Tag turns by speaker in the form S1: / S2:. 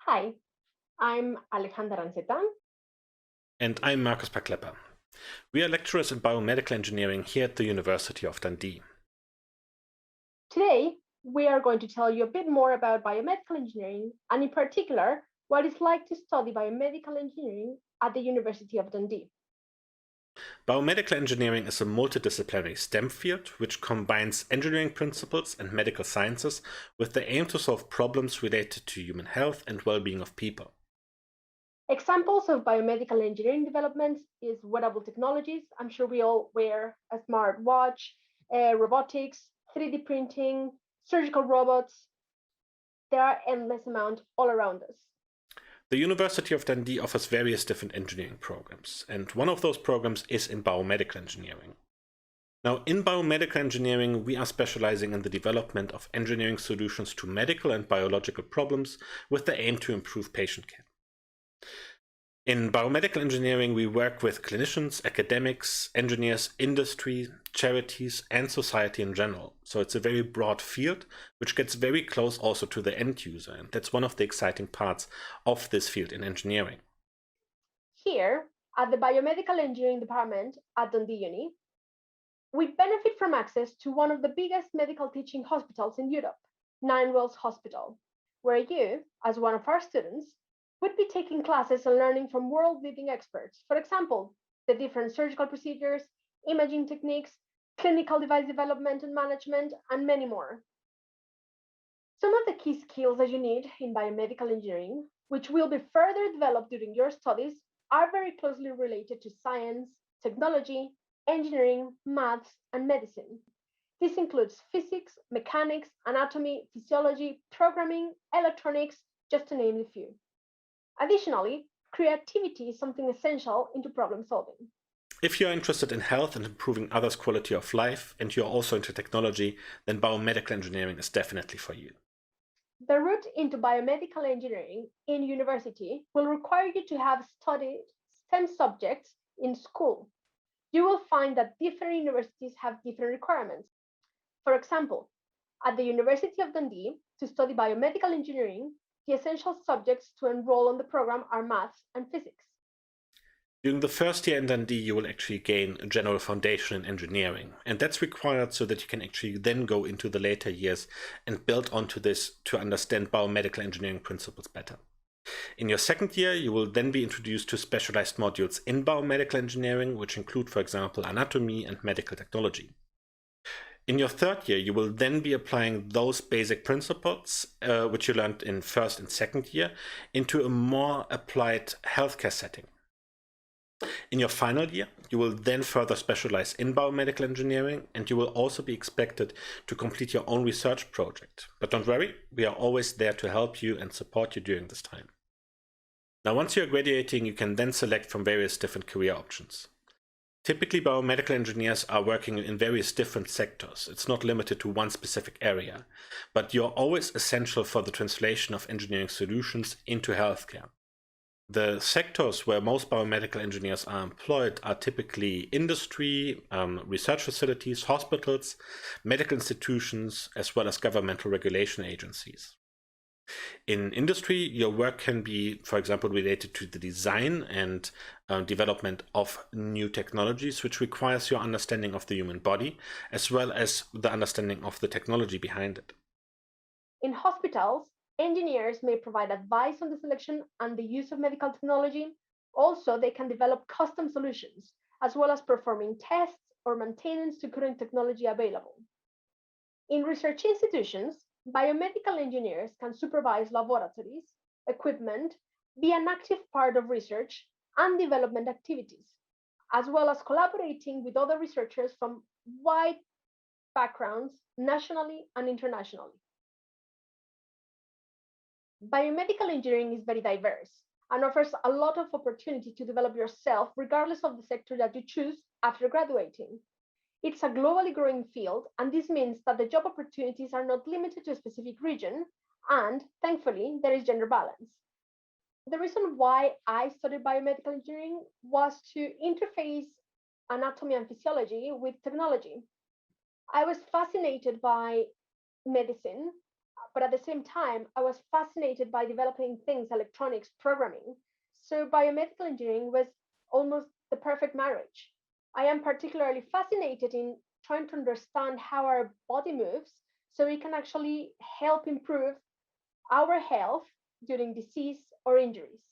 S1: Hi, I'm Alejandra Ranceta.
S2: And I'm Markus Paklepper. We are lecturers in biomedical engineering here at the University of Dundee.
S1: Today, we are going to tell you a bit more about biomedical engineering and, in particular, what it's like to study biomedical engineering at the University of Dundee.
S2: Biomedical engineering is a multidisciplinary STEM field which combines engineering principles and medical sciences with the aim to solve problems related to human health and well-being of people.
S1: Examples of biomedical engineering developments is wearable technologies. I'm sure we all wear a smart watch, robotics, 3D printing, surgical robots. There are endless amount all around us.
S2: The University of Dundee offers various different engineering programs, and one of those programs is in biomedical engineering. Now, in biomedical engineering, we are specializing in the development of engineering solutions to medical and biological problems with the aim to improve patient care. In biomedical engineering, we work with clinicians, academics, engineers, industry, charities, and society in general. So it's a very broad field, which gets very close also to the end user. And that's one of the exciting parts of this field in engineering.
S1: Here, at the Biomedical Engineering Department at Dundee Uni, we benefit from access to one of the biggest medical teaching hospitals in Europe, Ninewells Hospital, where you, as one of our students, would be taking classes and learning from world-leading experts. For example, the different surgical procedures, imaging techniques, clinical device development and management, and many more. Some of the key skills that you need in biomedical engineering, which will be further developed during your studies, are very closely related to science, technology, engineering, maths, and medicine. This includes physics, mechanics, anatomy, physiology, programming, electronics, just to name a few. Additionally, creativity is something essential into problem solving.
S2: If you're interested in health and improving others' quality of life, and you're also into technology, then biomedical engineering is definitely for you.
S1: The route into biomedical engineering in university will require you to have studied STEM subjects in school. You will find that different universities have different requirements. For example, at the University of Dundee, to study biomedical engineering, the essential subjects to enroll on the program are maths and physics.
S2: During the first year in Dundee, you will actually gain a general foundation in engineering, and that's required so that you can actually then go into the later years and build onto this to understand biomedical engineering principles better. In your second year, you will then be introduced to specialized modules in biomedical engineering, which include, for example, anatomy and medical technology. In your third year, you will then be applying those basic principles, which you learned in first and second year, into a more applied healthcare setting. In your final year, you will then further specialize in biomedical engineering, and you will also be expected to complete your own research project. But don't worry, we are always there to help you and support you during this time. Now, once you're graduating, you can then select from various different career options. Typically, biomedical engineers are working in various different sectors. It's not limited to one specific area, but you're always essential for the translation of engineering solutions into healthcare. The sectors where most biomedical engineers are employed are typically industry, research facilities, hospitals, medical institutions, as well as governmental regulation agencies. In industry, your work can be, for example, related to the design and development of new technologies, which requires your understanding of the human body, as well as the understanding of the technology behind it.
S1: In hospitals, engineers may provide advice on the selection and the use of medical technology. Also, they can develop custom solutions, as well as performing tests or maintenance to current technology available. In research institutions, biomedical engineers can supervise laboratories, equipment, be an active part of research and development activities, as well as collaborating with other researchers from wide backgrounds, nationally and internationally. Biomedical engineering is very diverse and offers a lot of opportunity to develop yourself regardless of the sector that you choose after graduating. It's a globally growing field, and this means that the job opportunities are not limited to a specific region, and thankfully, there is gender balance. The reason why I studied biomedical engineering was to interface anatomy and physiology with technology. I was fascinated by medicine But at the same time, I was fascinated by developing things, electronics, programming. So biomedical engineering was almost the perfect marriage. I am particularly fascinated in trying to understand how our body moves so we can actually help improve our health during disease or injuries.